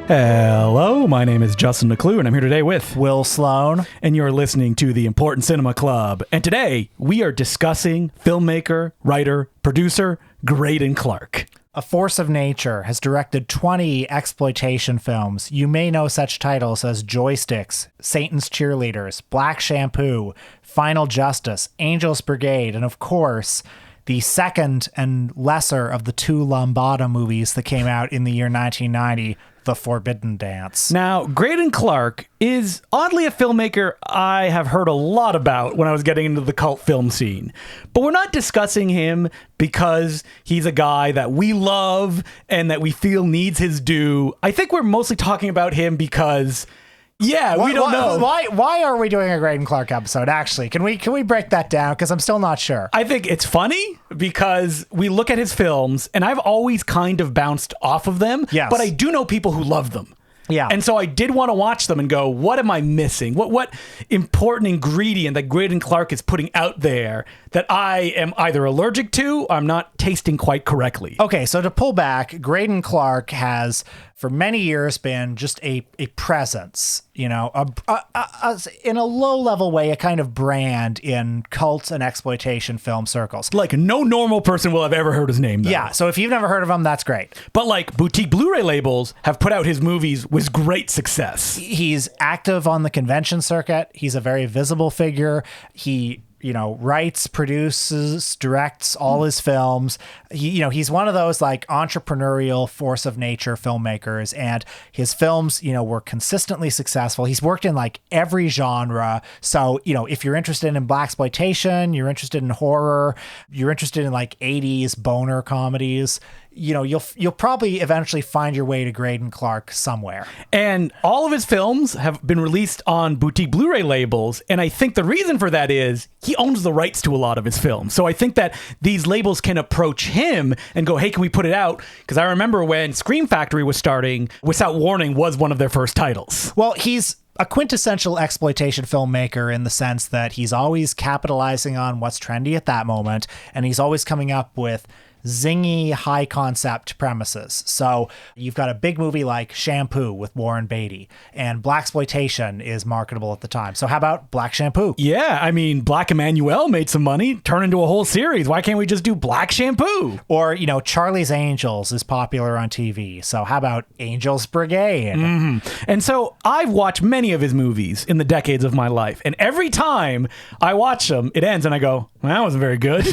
Hello, my name is Justin McClue, and I'm here today with Will Sloan. And you're listening to the Important Cinema Club. And today, we are discussing filmmaker, writer, producer, Greydon Clark. A force of nature has directed 20 exploitation films. You may know such titles as Joysticks, Satan's Cheerleaders, Black Shampoo, Final Justice, Angel's Brigade, and of course, the second and lesser of the two Lambada movies that came out in the year 1990, The Forbidden Dance. Now, Greydon Clark is oddly a filmmaker I have heard a lot about when I was getting into the cult film scene. But we're not discussing him because he's a guy that we love and that we feel needs his due. I think we're mostly talking about him because... yeah, we don't know. Why are we doing a Greydon Clark episode, actually? Can we break that down? Because I'm still not sure. I think it's funny because we look at his films, and I've always kind of bounced off of them, yes. But I do know people who love them. Yeah. And so I did want to watch them and go, what am I missing? What important ingredient that Greydon Clark is putting out there that I am either allergic to or I'm not tasting quite correctly? Okay, so to pull back, Greydon Clark has for many years been just a presence, you know, in a low-level way, a kind of brand in cult and exploitation film circles. Like no normal person will have ever heard his name, though. Yeah, so if you've never heard of him, that's great. But like boutique Blu-ray labels have put out his movies with great success. He's active on the convention circuit. He's a very visible figure. He, you know, writes, produces, directs all his films. He's one of those like entrepreneurial force of nature filmmakers, and his films, you know, were consistently successful. He's worked in like every genre. So, you know, if you're interested in blaxploitation, you're interested in horror, you're interested in like 80s boner comedies, you know, you'll probably eventually find your way to Greydon Clark somewhere. And all of his films have been released on boutique Blu-ray labels. And I think the reason for that is he owns the rights to a lot of his films. So I think that these labels can approach him and go, hey, can we put it out? Because I remember when Scream Factory was starting, Without Warning was one of their first titles. Well, he's a quintessential exploitation filmmaker in the sense that he's always capitalizing on what's trendy at that moment. And he's always coming up with zingy, high concept premises. So you've got a big movie like Shampoo with Warren Beatty, and blaxploitation is marketable at the time. So how about Black Shampoo? Yeah, I mean, Black Emmanuel made some money, turned into a whole series. Why can't we just do Black Shampoo? Or, you know, Charlie's Angels is popular on TV. So how about Angel's Brigade? Mm-hmm. And so I've watched many of his movies in the decades of my life, and every time I watch them, it ends and I go, well, that wasn't very good.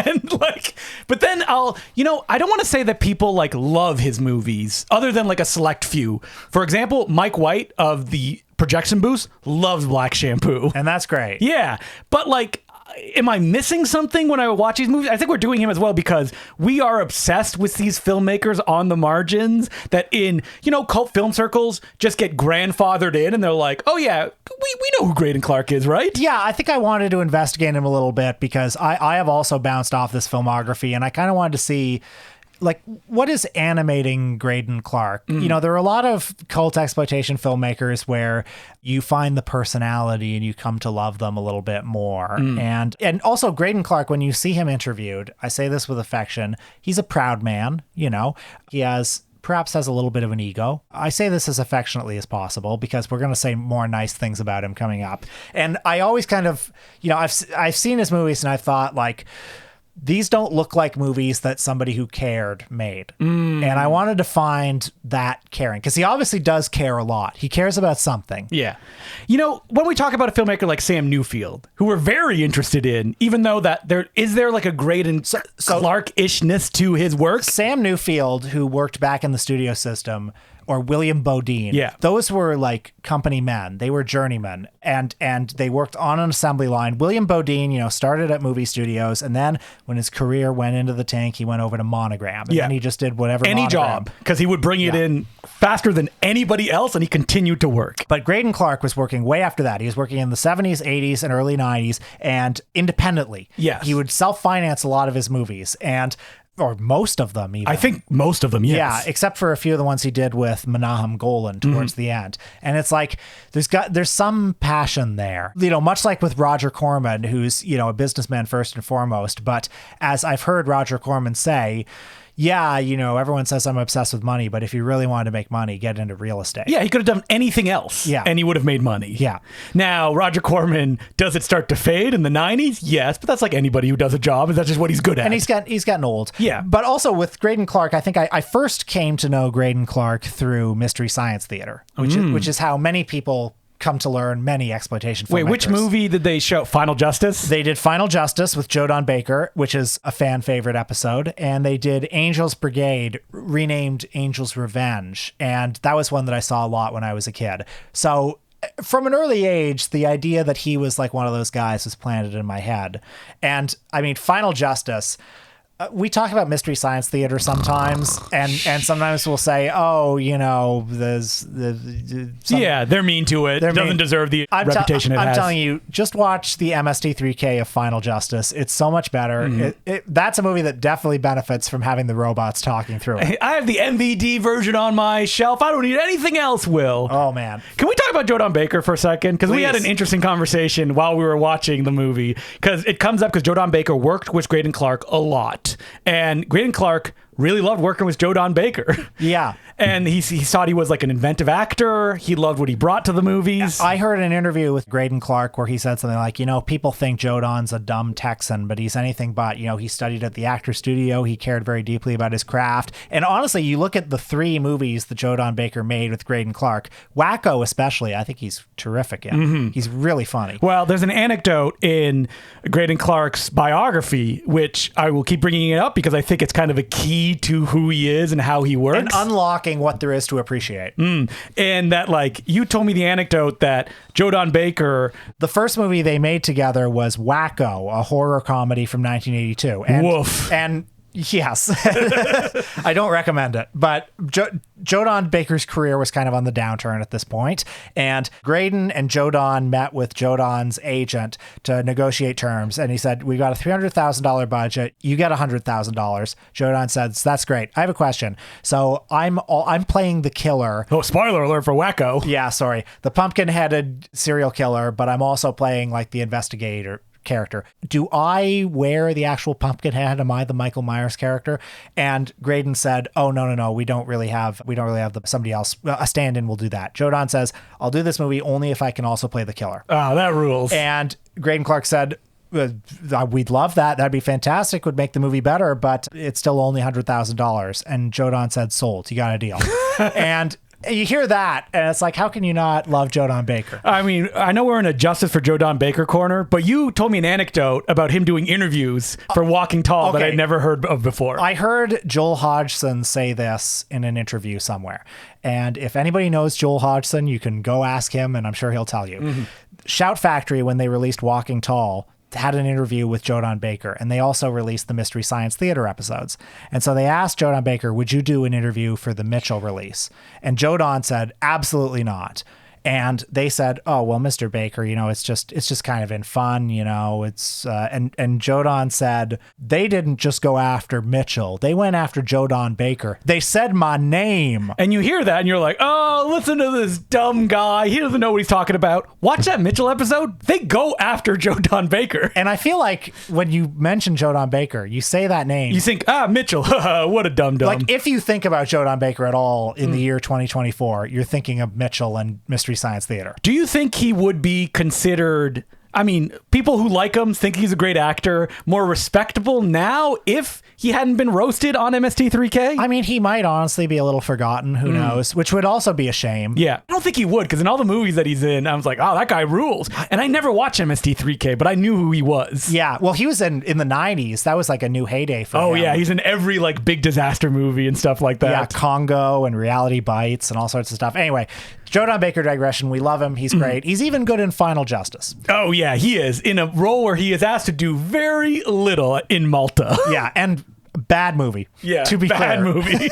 And like, but then I don't want to say that people like love his movies other than like a select few. For example, Mike White of the Projection Booth loves Black Shampoo. And that's great. Yeah. But like, am I missing something when I watch these movies? I think we're doing him as well because we are obsessed with these filmmakers on the margins that in, you know, cult film circles just get grandfathered in and they're like, oh yeah, we know who Greydon Clark is, right? Yeah, I think I wanted to investigate him a little bit because I have also bounced off this filmography and I kind of wanted to see like, what is animating Greydon Clark? You know, there are a lot of cult exploitation filmmakers where you find the personality and you come to love them a little bit more. And also Greydon Clark, when you see him interviewed, I say this with affection, he's a proud man, you know. He perhaps has a little bit of an ego. I say this as affectionately as possible because we're going to say more nice things about him coming up. And I always kind of, you know, I've seen his movies and I thought like, these don't look like movies that somebody who cared made. And I wanted to find that caring, because he obviously does care a lot. He cares about something. Yeah. You know, when we talk about a filmmaker like Sam Newfield, who we're very interested in, even though that there like a Greydon Clark-ishness to his work? Sam Newfield, who worked back in the studio system, or William Bodine. Yeah. Those were like company men. They were journeymen and they worked on an assembly line. William Bodine, you know, started at movie studios, and then when his career went into the tank, he went over to Monogram. And then he just did whatever any job, because he would bring it in faster than anybody else, and he continued to work. But Greydon Clark was working way after that. He was working in the 70s, 80s, and early 90s, and independently. Yes. He would self-finance a lot of his movies, or most of them even. I think most of them, yes. Yeah, except for a few of the ones he did with Menahem Golan towards the end. And it's like there's some passion there. You know, much like with Roger Corman, who's, you know, a businessman first and foremost, but as I've heard Roger Corman say, yeah, you know, everyone says I'm obsessed with money, but if you really wanted to make money, get into real estate. Yeah, he could have done anything else. Yeah. And he would have made money. Yeah. Now, Roger Corman, does it start to fade in the 90s? Yes, but that's like anybody who does a job. Is that just what he's good at? And he's gotten old. Yeah. But also with Greydon Clark, I think I first came to know Greydon Clark through Mystery Science Theater, which is how many people come to learn many exploitation filmmakers. Wait, which movie did they show? Final Justice? They did Final Justice with Joe Don Baker, which is a fan favorite episode, and they did Angel's Brigade, renamed Angel's Revenge, and that was one that I saw a lot when I was a kid. So from an early age, the idea that he was like one of those guys was planted in my head. And I mean, Final Justice, we talk about Mystery Science Theater sometimes, and sometimes we'll say, oh, you know, yeah, they're mean to it. It doesn't deserve the reputation it has. I'm telling you, just watch the MST3K of Final Justice. It's so much better. That's a movie that definitely benefits from having the robots talking through it. I have the MVD version on my shelf. I don't need anything else, Will. Oh, man. Can we talk about Joe Don Baker for a second? Because we had an interesting conversation while we were watching the movie. Because it comes up because Joe Don Baker worked with Greydon Clark a lot. And Greydon Clark really loved working with Joe Don Baker. Yeah. And he thought he was like an inventive actor. He loved what he brought to the movies. I heard an interview with Greydon Clark where he said something like, you know, people think Joe Don's a dumb Texan, but he's anything but. You know, he studied at the actor studio. He cared very deeply about his craft. And honestly, you look at the 3 movies that Joe Don Baker made with Greydon Clark, Wacko especially, I think he's terrific in. He's really funny. Well, there's an anecdote in Greydon Clark's biography, which I will keep bringing it up because I think it's kind of a key to who he is and how he works. And unlocking what there is to appreciate. And that, like, you told me the anecdote that Joe Don Baker... The first movie they made together was Wacko, a horror comedy from 1982. And, woof. And yes, I don't recommend it. But Joe Don Baker's career was kind of on the downturn at this point, and Greydon and Joe Don met with Joe Don's agent to negotiate terms, and he said, we got a $300,000 budget, you get $100,000. Joe Don says, that's great. I have a question. So I'm playing the killer. Oh, spoiler alert for Wacko. Yeah, sorry. The pumpkin-headed serial killer, but I'm also playing like the investigator character. Do I wear the actual pumpkin head? Am I the Michael Myers character? And Greydon said, oh, no. We don't really have somebody else. A stand-in will do that. Joe Don says, I'll do this movie only if I can also play the killer. Oh, that rules. And Greydon Clark said, we'd love that. That'd be fantastic. Would make the movie better, but it's still only $100,000. And Joe Don said, sold. You got a deal. And you hear that, and it's like, how can you not love Joe Don Baker? I mean, I know we're in a Justice for Joe Don Baker corner, but you told me an anecdote about him doing interviews for Walking Tall that I'd never heard of before. I heard Joel Hodgson say this in an interview somewhere. And if anybody knows Joel Hodgson, you can go ask him, and I'm sure he'll tell you. Shout Factory, when they released Walking Tall, had an interview with Joe Don Baker, and they also released the Mystery Science Theater episodes. And so they asked Joe Don Baker, would you do an interview for the Mitchell release? And Joe Don said, absolutely not. And they said, oh, well, Mr. Baker, you know, it's just kind of in fun, you know, and Joe Don said, they didn't just go after Mitchell. They went after Joe Don Baker. They said my name. And you hear that and you're like, oh, listen to this dumb guy. He doesn't know what he's talking about. Watch that Mitchell episode. They go after Joe Don Baker. And I feel like when you mention Joe Don Baker, you say that name. You think, Mitchell, what a dumb. Like, if you think about Joe Don Baker at all in the year 2024, you're thinking of Mitchell and Mystery Science Theater. Do you think he would be considered, I mean, people who like him think he's a great actor, more respectable now if he hadn't been roasted on MST3K? I mean, he might honestly be a little forgotten, who knows, which would also be a shame. Yeah, I don't think he would, because in all the movies that he's in, I was like, oh, that guy rules. And I never watched MST3K, but I knew who he was. Yeah, well, he was in the 90s. That was like a new heyday for him. Oh, yeah, he's in every like big disaster movie and stuff like that. Yeah, Congo and Reality Bites and all sorts of stuff. Anyway, Joe Don Baker digression. We love him. He's great. He's even good in Final Justice. Oh, yeah, he is. In a role where he is asked to do very little in Malta. Yeah, and bad movie. Yeah, to be bad clear. movie.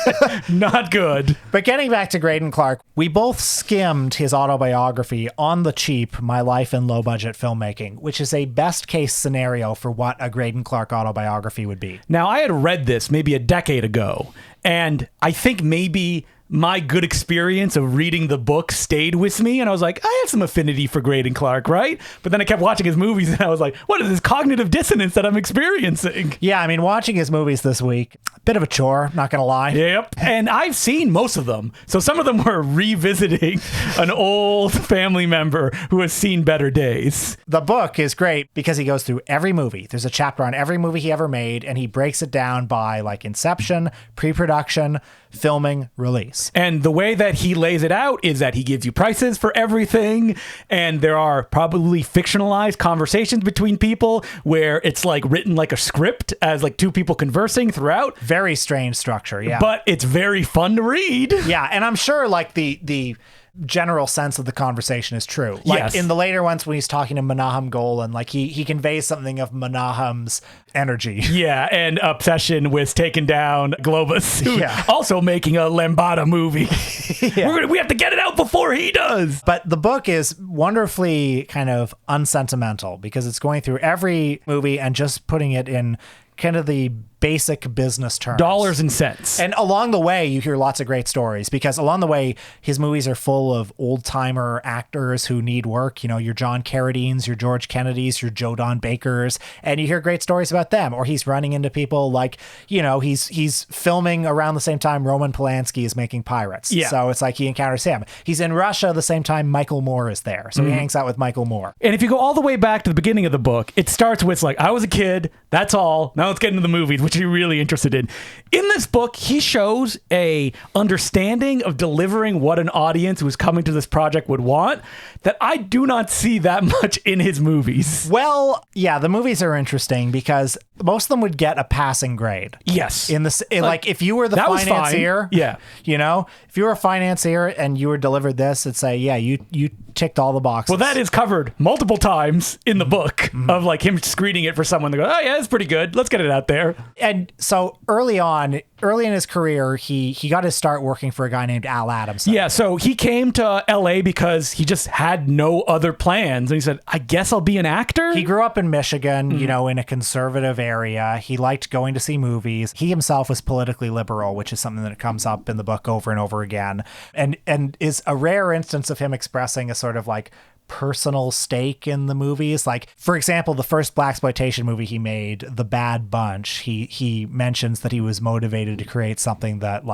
Not good. But getting back to Greydon Clark, we both skimmed his autobiography on the cheap, My Life in Low Budget Filmmaking, which is a best case scenario for what a Greydon Clark autobiography would be. Now, I had read this maybe a decade ago, and I think maybe my good experience of reading the book stayed with me, and I was like, I have some affinity for Greydon Clark, right? But then I kept watching his movies, and I was like, what is this cognitive dissonance that I'm experiencing? Yeah, I mean, watching his movies this week, a bit of a chore, not gonna lie. Yep. And I've seen most of them. So some of them were revisiting an old family member who has seen better days. The book is great because he goes through every movie. There's a chapter on every movie he ever made, and he breaks it down by like inception, pre-production, filming, release. And the way that he lays it out is that he gives you prices for everything, and there are probably fictionalized conversations between people where it's like written like a script as like two people conversing throughout. Very strange structure, yeah. But it's very fun to read. Yeah, and I'm sure like the general sense of the conversation is true. Like Yes. in the later ones when he's talking to Menahem Golan, like he conveys something of Menahem's energy. Yeah, and obsession with taking down Globus, who's also making a Lambada movie. We have to get it out before he does. But the book is wonderfully kind of unsentimental because it's going through every movie and just putting it in kind of the basic business terms. Dollars and cents. And along the way, you hear lots of great stories because along the way, his movies are full of old-timer actors who need work. You know, your John Carradines, your George Kennedys, your Joe Don Bakers, and you hear great stories about them. Or he's running into people like, you know, he's filming around the same time Roman Polanski is making Pirates. Yeah. So it's like he encounters him. He's in Russia the same time Michael Moore is there. So he hangs out with Michael Moore. And if you go all the way back to the beginning of the book, it starts with like, I was a kid, that's all. Now let's get into the movies, which you're really interested in. In this book, he shows a understanding of delivering what an audience who is coming to this project would want that I do not see that much in his movies. Well, yeah, the movies are interesting because most of them would get a passing grade. Yes. Like if you were the that was financier, fine. Yeah. you know, if you were a financier and you were delivered this, it'd say, yeah, you ticked all the boxes. Well, that is covered multiple times in the book of like him screening it for someone to go, oh yeah, that's pretty good. Let's get it out there. And so early in his career, he got his start working for a guy named Al Adamson. Yeah, so he came to LA because he just had no other plans. And he said, I guess I'll be an actor. He grew up in Michigan, you know, in a conservative area. He liked going to see movies. He himself was politically liberal, which is something that comes up in the book over and over again. And is a rare instance of him expressing a sort of like personal stake in the movies. Like, for example, the first blaxploitation movie he made, The Bad Bunch, he mentions that he was motivated to create something that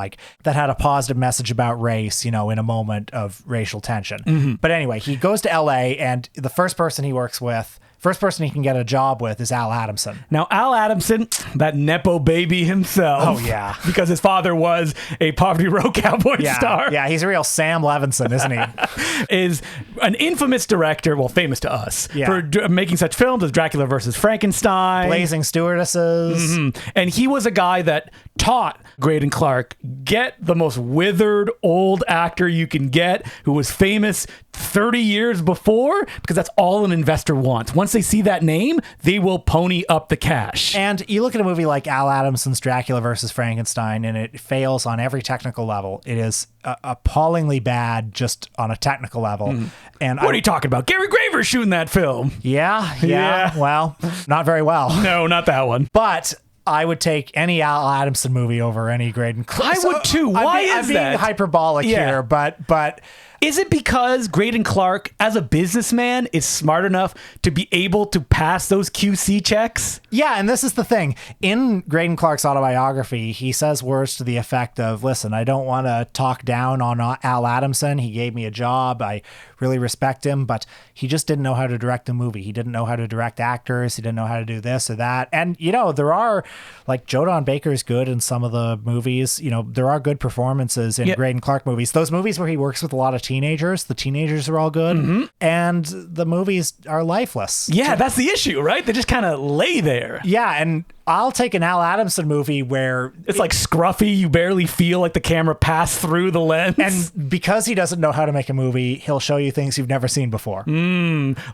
had a positive message about race, you know, in a moment of racial tension. But anyway, he goes to LA and the first person he can get a job with is Al Adamson. Now, Al Adamson, that Nepo baby himself. Oh, yeah. Because his father was a Poverty Row cowboy star. Yeah, he's a real Sam Levinson, isn't he? Is an infamous director, well, famous to us, for making such films as Dracula versus Frankenstein. Blazing Stewardesses. And he was a guy that taught Greydon Clark, get the most withered old actor you can get who was famous 30 years before, because that's all an investor wants. Once they see that name, they will pony up the cash. And you look at a movie like Al Adamson's Dracula versus Frankenstein, and it fails on every technical level. It is appallingly bad just on a technical level. And what are you talking about? Gary Graver's shooting that film. Yeah. Well, not very well. No, not that one. But I would take any Al Adamson movie over any Greydon Clark. I would too. Why is I'm being that? hyperbolic here, but is it because Greydon Clark, as a businessman, is smart enough to be able to pass those QC checks? Yeah, and this is the thing. In Greydon Clark's autobiography, he says words to the effect of, listen, I don't want to talk down on Al Adamson. He gave me a job. I really respect him, but he just didn't know how to direct a movie. He didn't know how to direct actors. He didn't know how to do this or that. And, you know, there are, like, Joe Don Baker's good in some of the movies. You know, there are good performances in Greydon Clark movies. Those movies where he works with a lot of teenagers, the teenagers are all good. And the movies are lifeless. Yeah, that's the issue, right? They just kind of lay there. Yeah, and I'll take an Al Adamson movie where it's like scruffy. You barely feel like the camera passed through the lens. And because he doesn't know how to make a movie, he'll show you things you've never seen before.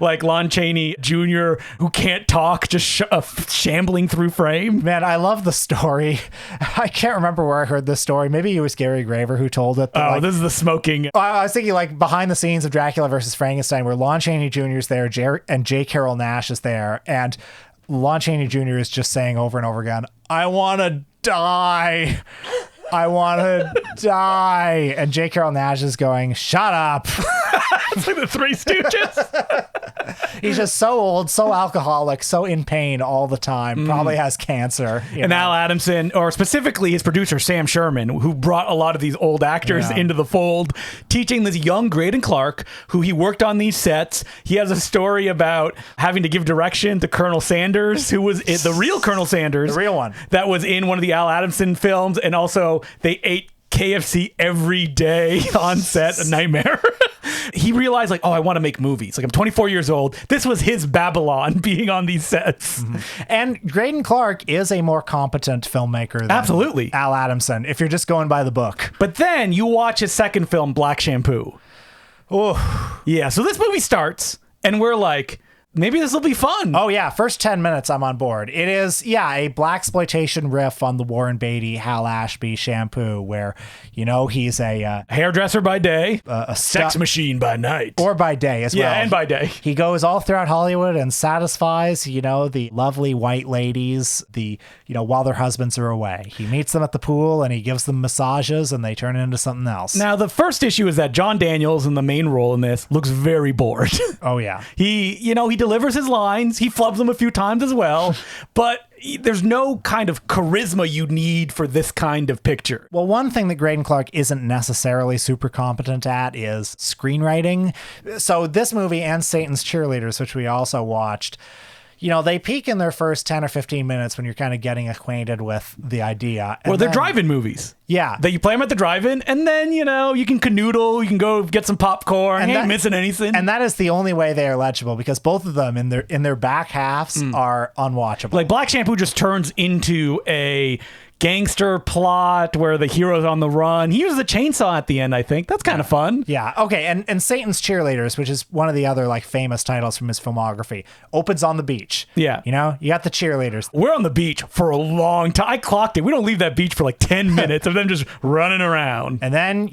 Like Lon Chaney Jr., who can't talk, just shambling through frame. Man, I love the story. I can't remember where I heard this story. Maybe it was Gary Graver who told it. This is the smoking. I was thinking like behind the scenes of Dracula versus Frankenstein, where Lon Chaney Jr. is there, and J. Carroll Nash is there, and Lon Chaney Jr. is just saying over and over again, I want to die. I want to die. And J. Carrol Naish is going, shut up. It's like the Three Stooges. He's just so old, so alcoholic, so in pain all the time. Probably has cancer. And Al Adamson, or specifically his producer, Sam Sherman, who brought a lot of these old actors into the fold, teaching this young Greydon Clark, who he worked on these sets. He has a story about having to give direction to Colonel Sanders, who was the real Colonel Sanders. The real one. That was in one of the Al Adamson films. And also, they ate KFC every day on set, a nightmare. He realized, like, oh, I want to make movies. Like, I'm 24 years old. This was his Babylon, being on these sets. And Greydon Clark is a more competent filmmaker than Absolutely. Al Adamson, if you're just going by the book. But then you watch his second film, Black Shampoo. Oh, Yeah, so this movie starts, and we're like, maybe this will be fun. Oh yeah, first 10 minutes I'm on board. It is, a blaxploitation riff on the Warren Beatty, Hal Ashby shampoo, where, he's a Hairdresser by day, a sex machine by night. or by day as well. Yeah, and by day. He goes all throughout Hollywood and satisfies, the lovely white ladies, while their husbands are away. He meets them at the pool and he gives them massages and they turn into something else. Now, the first issue is that John Daniels, in the main role in this, looks very bored. Oh yeah. He delivers his lines. He flubs them a few times as well, but there's no kind of charisma you need for this kind of picture. Well, one thing that Greydon Clark isn't necessarily super competent at is screenwriting. So this movie and Satan's Cheerleaders, which we also watched, they peak in their first 10 or 15 minutes when you're kind of getting acquainted with the idea. Well, they're drive-in movies. Yeah. That you play them at the drive-in, and then, you can canoodle, you can go get some popcorn, you ain't missing anything. And that is the only way they are legible, because both of them in their back halves are unwatchable. Like, Black Shampoo just turns into a gangster plot where the hero's on the run. He uses a chainsaw at the end, I think. That's kind of fun. Yeah. Okay. And Satan's Cheerleaders, which is one of the other famous titles from his filmography, opens on the beach. Yeah. You got the cheerleaders. We're on the beach for a long time. I clocked it. We don't leave that beach for 10 minutes of them just running around. And then,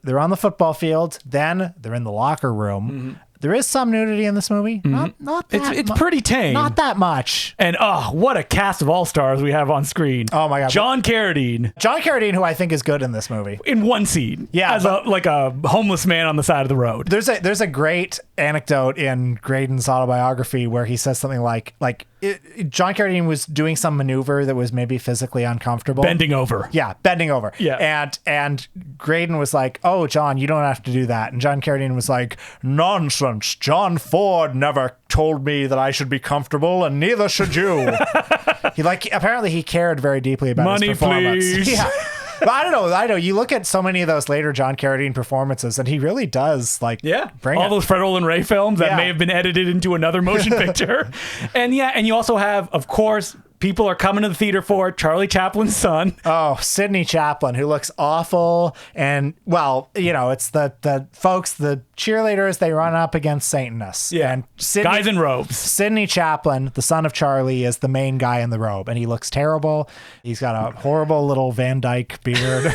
they're on the football field. Then they're in the locker room. Mm-hmm. There is some nudity in this movie. Not that It's pretty tame. Not that much. And what a cast of all-stars we have on screen. Oh my God. John Carradine, who I think is good in this movie. In one scene. Yeah. As a homeless man on the side of the road. There's a great anecdote in Greydon's autobiography where he says something like John Carradine was doing some maneuver that was maybe physically uncomfortable. Bending over. Yeah, bending over. Yeah. And Greydon was like, "Oh, John, you don't have to do that." And John Carradine was like, "Nonsense. John Ford never told me that I should be comfortable, and neither should you." Apparently he cared very deeply about his performance. Please. Yeah. But I don't know. You look at so many of those later John Carradine performances, and he really does bring all it. those Fred Olen Ray films that may have been edited into another motion picture. And you also have, of course, people are coming to the theater for Charlie Chaplin's son. Oh, Sidney Chaplin, who looks awful. And, it's the folks, the cheerleaders, they run up against Satanists. Yeah. And guys in robes. Sidney Chaplin, the son of Charlie, is the main guy in the robe. And he looks terrible. He's got a horrible little Van Dyke beard.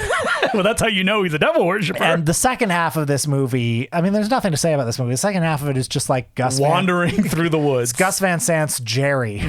Well, that's how you know he's a devil worshiper. And the second half of this movie, there's nothing to say about this movie. The second half of it is just like Gus wandering through the woods. Gus Van Sant's Jerry,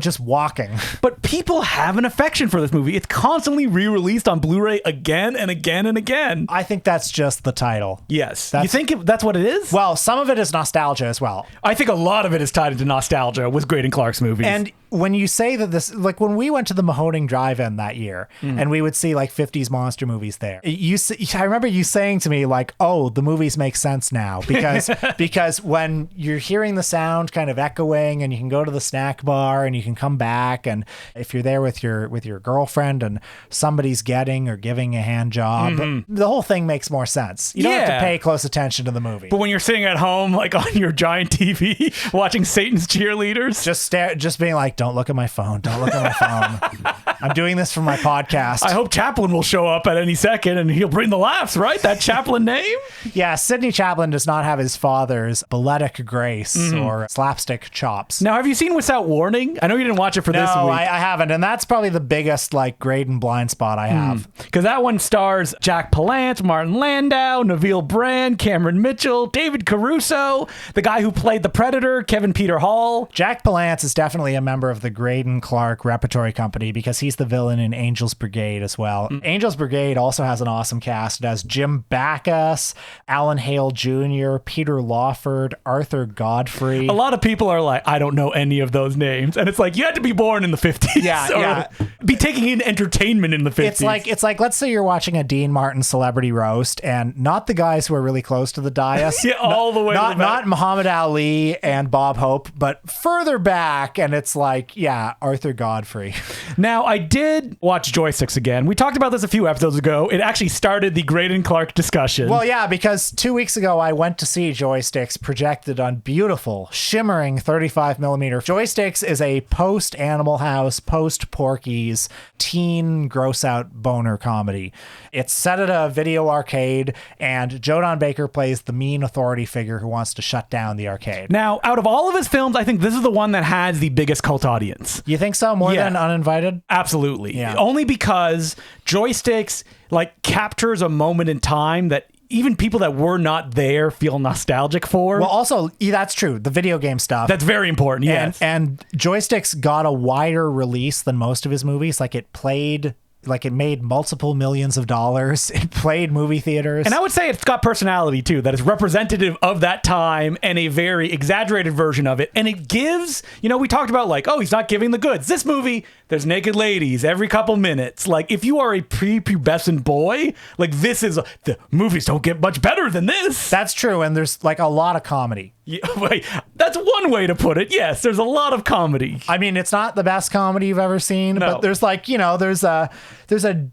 just walking. But people have an affection for this movie. It's constantly re-released on Blu-ray again and again and again. I think that's just the title. Yes. You think that's what it is? Well, some of it is nostalgia as well. I think a lot of it is tied into nostalgia with Greydon Clark's movies. And when you say that this, when we went to the Mahoning Drive-In that year, and we would see 50s monster movies there, I remember you saying to me "Oh, the movies make sense now," because when you're hearing the sound kind of echoing, and you can go to the snack bar and you can come back, and if you're there with your girlfriend and somebody's getting or giving a hand job, the whole thing makes more sense. You don't have to pay close attention to the movie. But when you're sitting at home, on your giant TV, watching Satan's Cheerleaders, just being don't look at my phone. Don't look at my phone. I'm doing this for my podcast. I hope Chaplin will show up at any second and he'll bring the laughs, right? That Chaplin name? Yeah, Sidney Chaplin does not have his father's balletic grace or slapstick chops. Now, have you seen Without Warning? I know you didn't watch it for this week. No, I haven't. And that's probably the biggest Greydon blind spot I have. Because that one stars Jack Palance, Martin Landau, Neville Brand, Cameron Mitchell, David Caruso, the guy who played the Predator, Kevin Peter Hall. Jack Palance is definitely a member of the Greydon Clark Repertory Company because he's he's the villain in Angel's Brigade as well. Angel's Brigade also has an awesome cast. It has Jim Backus, Alan Hale Jr., Peter Lawford, Arthur Godfrey. A lot of people are like, I don't know any of those names. And it's like, you had to be born in the 50s. Yeah. Be taking in entertainment in the 50s. It's like, let's say you're watching a Dean Martin celebrity roast, and not the guys who are really close to the dais. Yeah, all the way to the back. Not Muhammad Ali and Bob Hope, but further back, and it's like, yeah, Arthur Godfrey. Now, I did watch Joysticks again. We talked about this a few episodes ago. It actually started the Greydon Clark discussion. Well, yeah, because 2 weeks ago, I went to see Joysticks projected on beautiful, shimmering 35 millimeter. Joysticks is a post-Animal House, post-Porky's, teen gross-out boner comedy. It's set at a video arcade, and Joe Don Baker plays the mean authority figure who wants to shut down the arcade. Now, out of all of his films, I think this is the one that has the biggest cult audience. You think so? More than Uninvited? Absolutely. Yeah. Only because Joysticks like captures a moment in time that even people that were not there feel nostalgic for. Well, also, that's true. The video game stuff. That's very important, yes. And Joysticks got a wider release than most of his movies. Like it made multiple millions of dollars. It played movie theaters. And I would say it's got personality too, that is representative of that time and a very exaggerated version of it. And it gives, we talked about like, oh, he's not giving the goods. This movie, there's naked ladies every couple minutes. Like if you are a prepubescent boy, like the movies don't get much better than this. That's true. And there's like a lot of comedy. Yeah, wait, that's one way to put it. Yes, there's a lot of comedy. I mean, it's not the best comedy you've ever seen, but there's like, there's a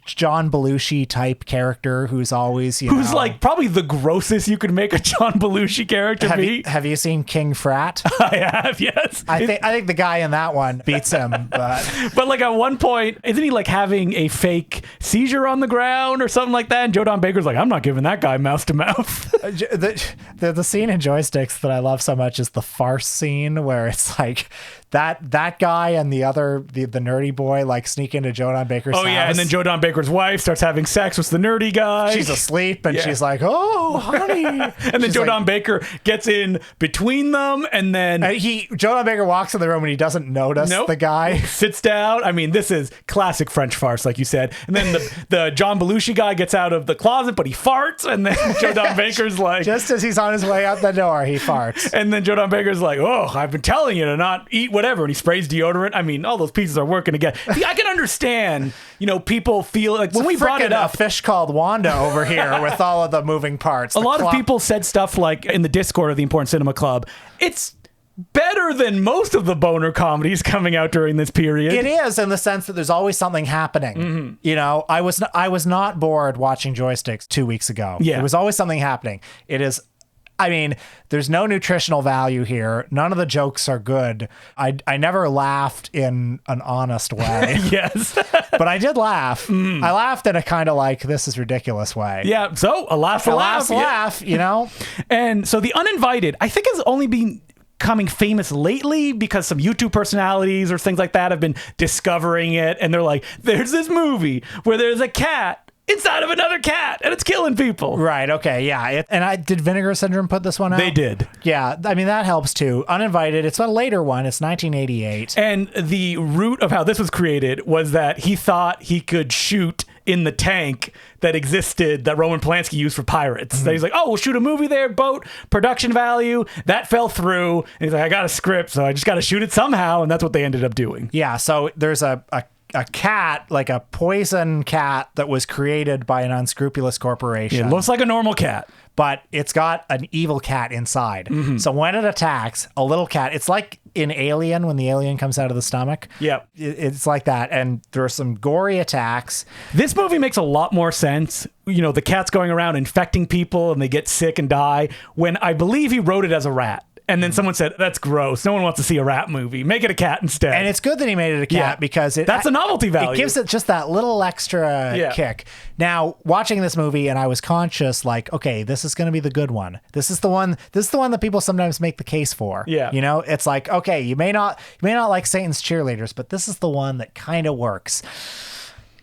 John Belushi type character who's always, who's like probably the grossest you could make a John Belushi character be. Have you seen King Frat? I have, yes. I think the guy in that one beats him, but like at one point, isn't he like having a fake seizure on the ground or something like that? And Joe Don Baker's like, I'm not giving that guy mouth to mouth. The scene in Joysticks that I love so much is the farce scene where it's like that guy and the nerdy boy like sneak into Joe Don Baker's house. Oh yeah, and then Joe Don Baker's wife starts having sex with the nerdy guy. She's asleep and she's like, "Oh, honey." And then Joe Don Baker gets in between them, and then Joe Don Baker walks in the room and he doesn't notice the guy. Sits down. I mean, this is classic French farce, like you said. And then the John Belushi guy gets out of the closet, but he farts, and then Joe Don Baker's like, just as he's on his way out the door, he farts. And then Joe Don Baker's like, "Oh, I've been telling you to not eat whatever," and he sprays deodorant. I mean, all those pieces are working together. See, I can understand, people feel like when we brought it up, a fish called Wanda over here with all of the moving parts. A lot of people said stuff like in the Discord of the Important Cinema Club, it's better than most of the boner comedies coming out during this period. It is, in the sense that there's always something happening. Mm-hmm. I was not bored watching Joysticks 2 weeks ago. Yeah. There was always something happening. It is, I mean, there's no nutritional value here. None of the jokes are good. I never laughed in an honest way. Yes. But I did laugh. I laughed in a kind of like, this is ridiculous way. Yeah, so a laugh. And so The Uninvited, I think, has only been becoming famous lately because some YouTube personalities or things like that have been discovering it, and they're like, there's this movie where there's a cat inside of another cat and it's killing people. Right. Okay. Yeah. Did Vinegar Syndrome put this one out? They did. Yeah. I mean, that helps too. Uninvited. It's a later one. It's 1988. And the root of how this was created was that he thought he could shoot in the tank that existed that Roman Polanski used for Pirates. Mm-hmm. So he's like, oh, we'll shoot a movie there, boat, production value. That fell through. And he's like, I got a script, so I just got to shoot it somehow. And that's what they ended up doing. Yeah. So there's a cat, like a poison cat that was created by an unscrupulous corporation. It looks like a normal cat, but it's got an evil cat inside. Mm-hmm. So when it attacks a little cat, it's like in Alien when the alien comes out of the stomach. Yep. It's like that. And there are some gory attacks. This movie makes a lot more sense. The cat's going around infecting people and they get sick and die, when I believe he wrote it as a rat. And then someone said, that's gross. No one wants to see a rat movie. Make it a cat instead. And it's good that he made it a cat because that's a novelty value. It gives it just that little extra kick. Now, watching this movie, and I was conscious, like, okay, this is going to be the good one. This is the one that people sometimes make the case for. Yeah. It's like, okay, you may not like Satan's cheerleaders, but this is the one that kind of works.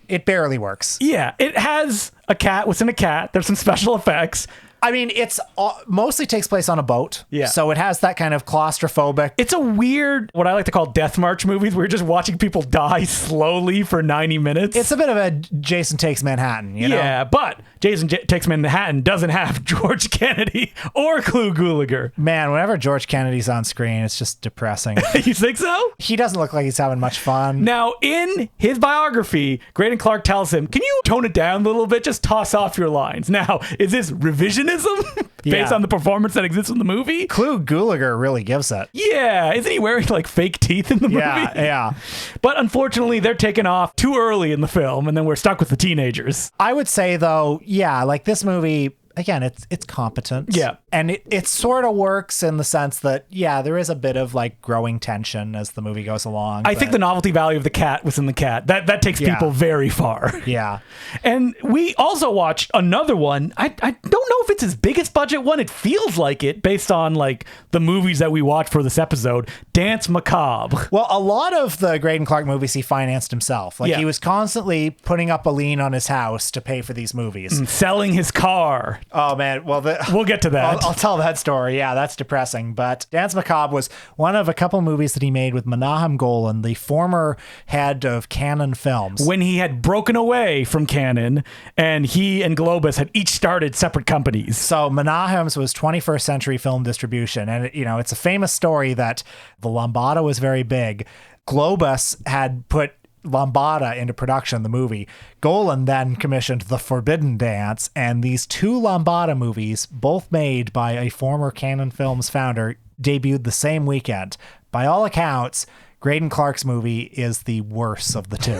It barely works. Yeah. It has a cat within a cat. There's some special effects. I mean, it's mostly takes place on a boat. Yeah. So it has that kind of claustrophobic. It's a weird, what I like to call death march movies, where you're just watching people die slowly for 90 minutes. It's a bit of a Jason Takes Manhattan, you know? Yeah, but Jason Takes Manhattan doesn't have George Kennedy or Clu Gulager. Man, whenever George Kennedy's on screen, it's just depressing. You think so? He doesn't look like he's having much fun. Now, in his biography, Greydon Clark tells him, can you tone it down a little bit? Just toss off your lines. Now, is this revisionism based on the performance that exists in the movie? Clu Gulager really gives it. Yeah. Isn't he wearing like fake teeth in the movie? Yeah. But unfortunately, they're taken off too early in the film, and then we're stuck with the teenagers. I would say, though, yeah, like this movie, again, it's competent. Yeah. And it sort of works in the sense that, yeah, there is a bit of like growing tension as the movie goes along. I think the novelty value of the cat was in the cat. That takes people very far. Yeah. And we also watched another one. I don't know if it's his biggest budget one. It feels like it based on like the movies that we watched for this episode. Dance Macabre. Well, a lot of the Greydon Clark movies he financed himself. Like he was constantly putting up a lien on his house to pay for these movies. Selling his car. Oh, man. Well, we'll get to that. I'll tell that story. Yeah, that's depressing. But Dance Macabre was one of a couple movies that he made with Menahem Golan, the former head of Cannon Films. When he had broken away from Cannon, and he and Globus had each started separate companies. So Menahem's was 21st Century Film Distribution. And, it's a famous story that the Lambada was very big. Globus had put Lambada into production, the movie. Golan then commissioned The Forbidden Dance, and these two Lambada movies, both made by a former Cannon Films founder, debuted the same weekend. By all accounts, Greydon Clark's movie is the worst of the two,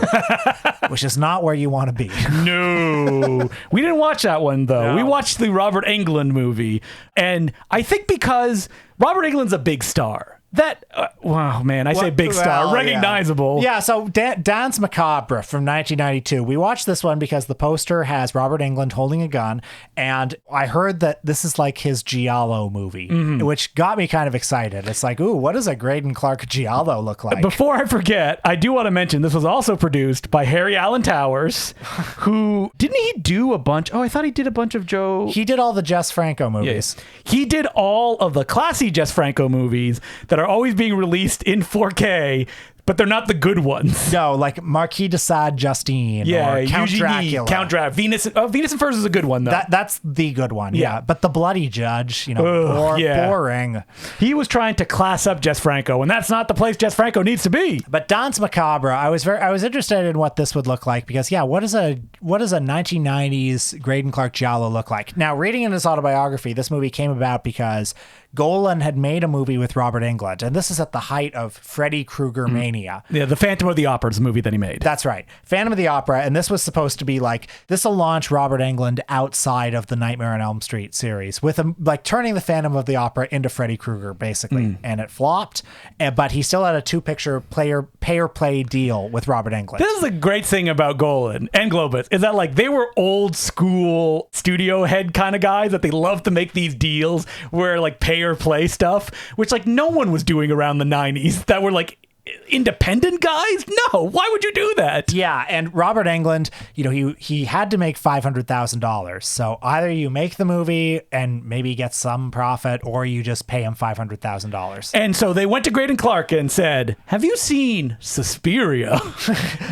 which is not where you want to be. No. We didn't watch that one, though. No. We watched the Robert Englund movie, and I think because Robert Englund's a big star. That, wow, man, I say big star, recognizable. Yeah, so Dance Macabre from 1992. We watched this one because the poster has Robert Englund holding a gun, and I heard that this is like his Giallo movie, which got me kind of excited. It's like, ooh, what does a Greydon Clark Giallo look like? Before I forget, I do want to mention this was also produced by Harry Alan Towers, who, didn't he do a bunch? Oh, I thought he did a bunch of Joe. He did all the Jess Franco movies. Yes. He did all of the classy Jess Franco movies that are always being released in 4K, but they're not the good ones. No, like Marquis de Sade Justine or Count Dracula. Count Dracula. Venus and Furs is a good one, though. That's the good one, yeah. But The Bloody Judge, boring. He was trying to class up Jess Franco, and that's not the place Jess Franco needs to be. But Dance Macabre, I was interested in what this would look like because, what does a 1990s Greydon Clark Giallo look like? Now, reading in his autobiography, this movie came about because Golan had made a movie with Robert Englund, and this is at the height of Freddy Krueger mania. Yeah, the Phantom of the Opera is the movie that he made. That's right. Phantom of the Opera, and this was supposed to be like, this will launch Robert Englund outside of the Nightmare on Elm Street series, with him like turning the Phantom of the Opera into Freddy Krueger, basically. And it flopped, but he still had a 2-picture pay-or-play deal with Robert Englund. This is the great thing about Golan and Globus, is that like they were old school studio head kind of guys that they love to make these deals where like pay or play stuff, which like no one was doing around the 90s that were like independent guys. No, why would you do that? Yeah, and Robert Englund, he had to make $500,000. So either you make the movie and maybe get some profit, or you just pay him $500,000. And so they went to Greydon Clark and said, "Have you seen Suspiria?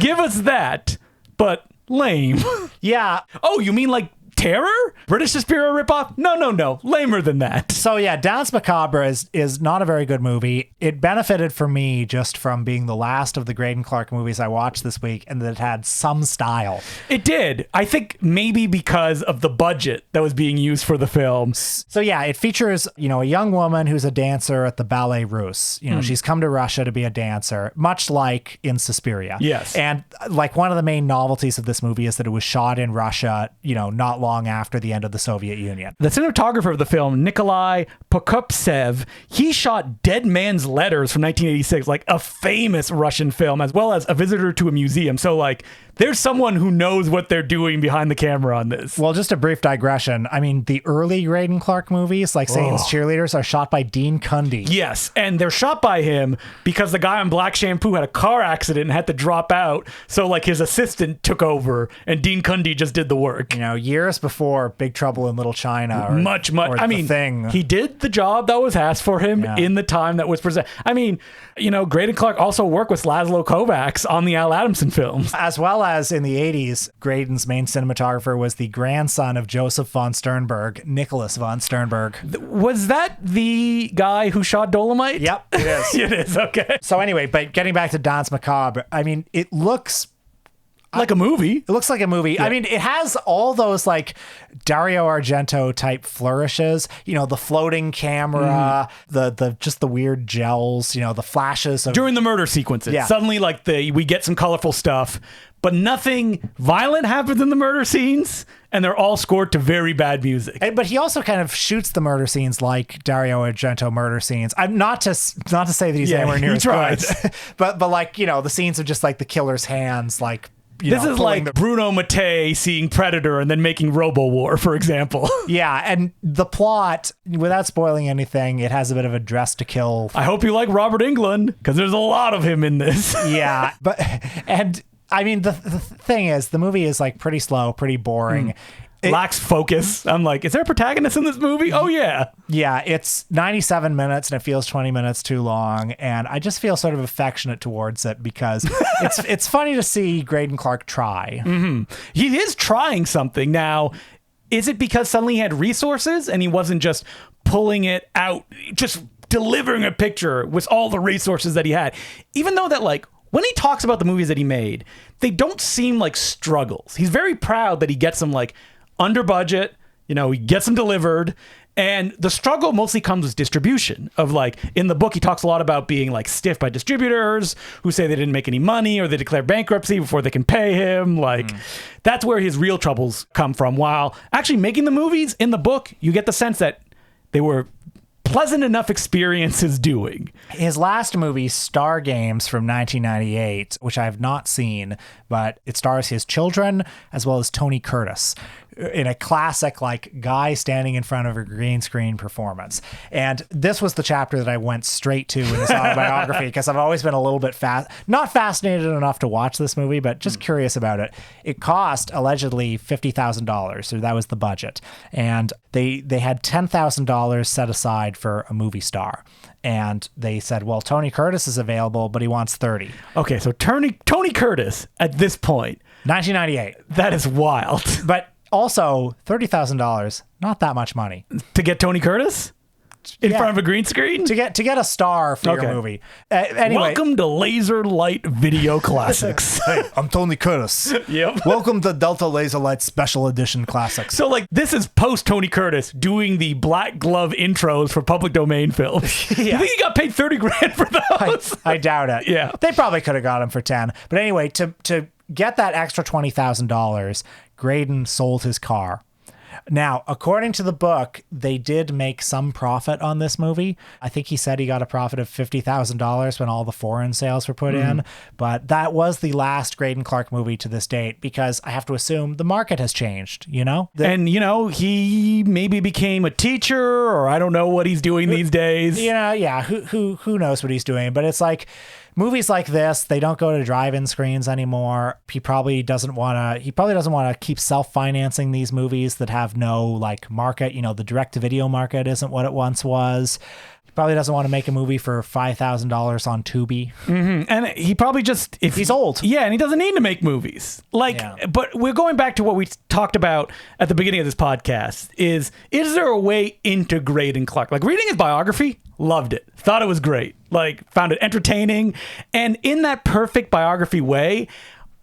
Give us that, but lame." Yeah. Oh, you mean like Terror? British Suspiria ripoff? No. Lamer than that. So yeah, Dance Macabre is not a very good movie. It benefited for me just from being the last of the Greydon Clark movies I watched this week, and that it had some style. It did. I think maybe because of the budget that was being used for the film. So yeah, it features, a young woman who's a dancer at the Ballet Russe. She's come to Russia to be a dancer, much like in Suspiria. Yes. And like one of the main novelties of this movie is that it was shot in Russia, not long after the end of the Soviet Union. The cinematographer of the film, Nikolai Pokupsev, he shot Dead Man's Letters from 1986, like a famous Russian film, as well as A Visitor to a Museum. So like there's someone who knows what they're doing behind the camera on this. Well, just a brief digression. I mean, the early Greydon Clark movies, like Satan's Cheerleaders, are shot by Dean Cundy. Yes, and they're shot by him because the guy on Black Shampoo had a car accident and had to drop out. So like his assistant took over, and Dean Cundy just did the work. Years years before Big Trouble in Little China. Or, much. Or I mean, Thing. He did the job that was asked for him in the time that was presented. I mean, Greydon Clark also worked with Laszlo Kovacs on the Al Adamson films. As well as in the 80s, Greydon's main cinematographer was the grandson of Joseph von Sternberg, Nicholas von Sternberg. Was that the guy who shot Dolomite? Yep, it is. It is, okay. So anyway, but getting back to Danse Macabre, I mean, it looks like a movie. It looks like a movie. Yeah. I mean, it has all those like Dario Argento type flourishes, the floating camera, the just the weird gels, the flashes of during the murder sequences. Yeah. Suddenly we get some colorful stuff, but nothing violent happens in the murder scenes, and they're all scored to very bad music. But he also kind of shoots the murder scenes like Dario Argento murder scenes. I'm not to say that he's anywhere near as good, but like the scenes of just like the killer's hands, like. This is like Bruno Mattei seeing Predator and then making Robo-War, for example. Yeah, and the plot, without spoiling anything, it has a bit of a Dress to Kill. I hope you like Robert Englund, because there's a lot of him in this. Yeah, and I mean, the thing is, the movie is like pretty slow, pretty boring. It lacks focus. I'm like, is there a protagonist in this movie? Oh, yeah. Yeah, it's 97 minutes and it feels 20 minutes too long. And I just feel sort of affectionate towards it because it's funny to see Greydon Clark try. Mm-hmm. He is trying something. Now, is it because suddenly he had resources and he wasn't just pulling it out, just delivering a picture with all the resources that he had? Even though that, like, when he talks about the movies that he made, they don't seem like struggles. He's very proud that he gets them, like, under budget, he gets them delivered, and the struggle mostly comes with distribution of like, in the book, he talks a lot about being like stiffed by distributors who say they didn't make any money or they declare bankruptcy before they can pay him. Like that's where his real troubles come from. While actually making the movies in the book, you get the sense that they were pleasant enough experiences doing. His last movie, Star Games from 1998, which I have not seen, but it stars his children as well as Tony Curtis in a classic like guy standing in front of a green screen performance. And this was the chapter that I went straight to in this autobiography because I've always been a little bit not fascinated enough to watch this movie, but just curious about it. It cost allegedly $50,000, so that was the budget. And they had $10,000 set aside for a movie star. And they said, well, Tony Curtis is available, but he wants 30. Okay, so Tony Curtis at this point. 1998. That is wild. But also, $30,000, not that much money. To get Tony Curtis? In front of a green screen? To get a star for your movie. Anyway. Welcome to Laser Light Video Classics. Hey, I'm Tony Curtis. Yep. Welcome to Delta Laser Light Special Edition Classics. So, like, this is post Tony Curtis doing the black glove intros for public domain films. Yeah. You think he got paid $30,000 for those? I doubt it. Yeah. They probably could have got him for 10. But anyway, to get that extra $20,000, Greydon sold his car. Now, according to the book, they did make some profit on this movie. I think he said he got a profit of $50,000 when all the foreign sales were put in. But that was the last Greydon Clark movie to this date because I have to assume the market has changed, And, he maybe became a teacher or I don't know what he's doing these days. Yeah, who knows what he's doing? But it's like movies like this, they don't go to drive-in screens anymore. He probably doesn't want to keep self-financing these movies that have no like market. The direct-to-video market isn't what it once was. He probably doesn't want to make a movie for $5,000 on Tubi. Mm-hmm. And he probably if he's old. Yeah, and he doesn't need to make movies. But we're going back to what we talked about at the beginning of this podcast is there a way into Greydon Clark? Like reading his biography, loved it. Thought it was great. Like found it entertaining. And in that perfect biography way,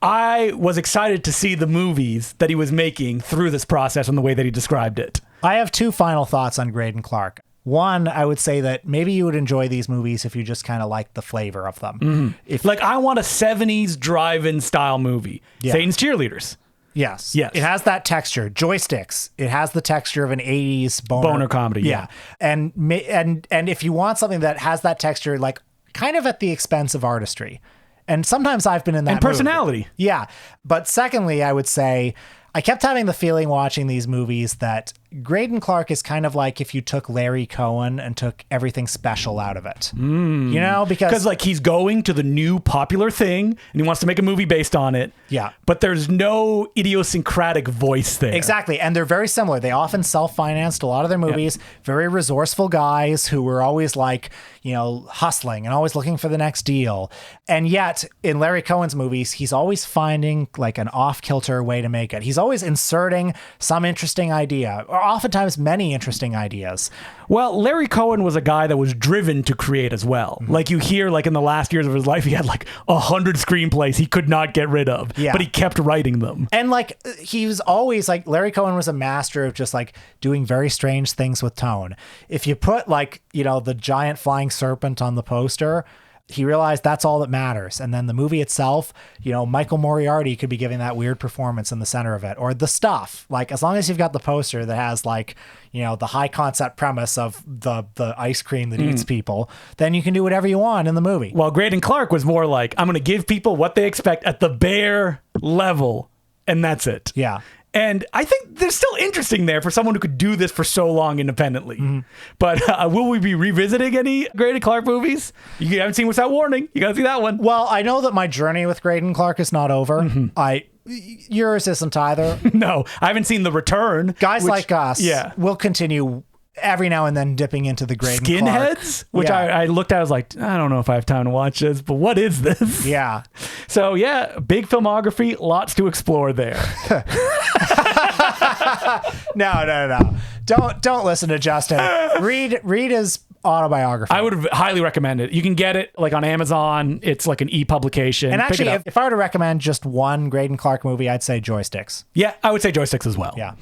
I was excited to see the movies that he was making through this process and the way that he described it. I have two final thoughts on Greydon Clark. One, I would say that maybe you would enjoy these movies if you just kind of like the flavor of them. Mm-hmm. I want a 70s drive-in style movie. Yeah. Satan's Cheerleaders. Yes. It has that texture. Joysticks. It has the texture of an 80s boner comedy. Yeah. And if you want something that has that texture, like kind of at the expense of artistry. And sometimes I've been in that and personality. Movie. Yeah. But secondly, I would say I kept having the feeling watching these movies that Graydon Clark is kind of like if you took Larry Cohen and took everything special out of it. You know, because like he's going to the new popular thing and he wants to make a movie based on it. Yeah. But there's no idiosyncratic voice there. Exactly. And they're very similar. They often self-financed a lot of their movies. Very resourceful guys who were always like, you know, hustling and always looking for the next deal. And yet in Larry Cohen's movies, he's always finding like an off-kilter way to make it. He's always inserting some interesting idea, or oftentimes many interesting ideas. Well, Larry Cohen was a guy that was driven to create as well. Like you hear, like in the last years of his life, he had like 100 screenplays he could not get rid of, but he kept writing them. And like he was always like, Larry Cohen was a master of just like doing very strange things with tone. If you put like, you know, the giant flying serpent on the poster, he realized that's all that matters. And then the movie itself, you know, Michael Moriarty could be giving that weird performance in the center of it, or the stuff. Like, as long as you've got the poster that has like, you know, the high concept premise of the ice cream that eats people, then you can do whatever you want in the movie. Well, Greydon Clark was more like, I'm going to give people what they expect at the bare level, and that's it. Yeah. And I think there's still interesting there for someone who could do this for so long independently. But will we be revisiting any Greydon Clark movies? You haven't seen Without Warning. You got to see that one. Well, I know that my journey with Greydon Clark is not over. Yours isn't either. No, I haven't seen The Return. Guys like us yeah, will continue every now and then dipping into the Greydon Skinheads, Clark. which I looked at, I was like, I don't know if I have time to watch this, but what is this? Yeah. So yeah, big filmography, lots to explore there. No. Don't listen to Justin. Read his autobiography. I would highly recommend it. You can get it like on Amazon. It's like an e-publication. And actually, if I were to recommend just one Greydon Clark movie, I'd say Joysticks. Yeah, I would say Joysticks as well. Yeah.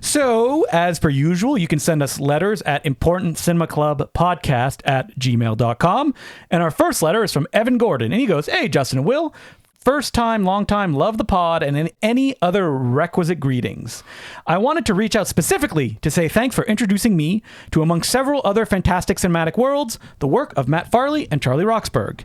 So, as per usual, you can send us letters at importantcinemaclubpodcast@gmail.com. And our first letter is from Evan Gordon. And he goes, hey, Justin and Will. First time, long time, love the pod, and any other requisite greetings. I wanted to reach out specifically to say thanks for introducing me to, among several other fantastic cinematic worlds, the work of Matt Farley and Charlie Roxburgh.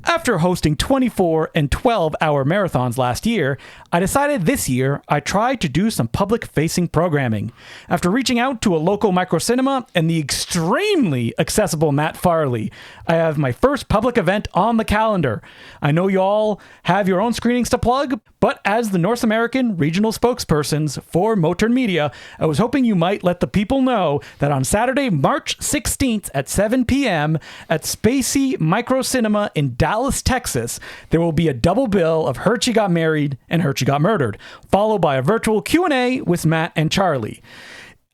After hosting 24 and 12-hour marathons last year, I decided this year I'd try to do some public-facing programming. After reaching out to a local microcinema and the extremely accessible Matt Farley, I have my first public event on the calendar. I know you all have your own screenings to plug, but as the North American regional spokespersons for Moturn Media, I was hoping you might let the people know that on Saturday, March 16th at 7 p.m. at Spacey Microcinema in Dallas, Texas, there will be a double bill of Hurt She Got Married and Hurt She Got Murdered, followed by a virtual Q&A with Matt and Charlie.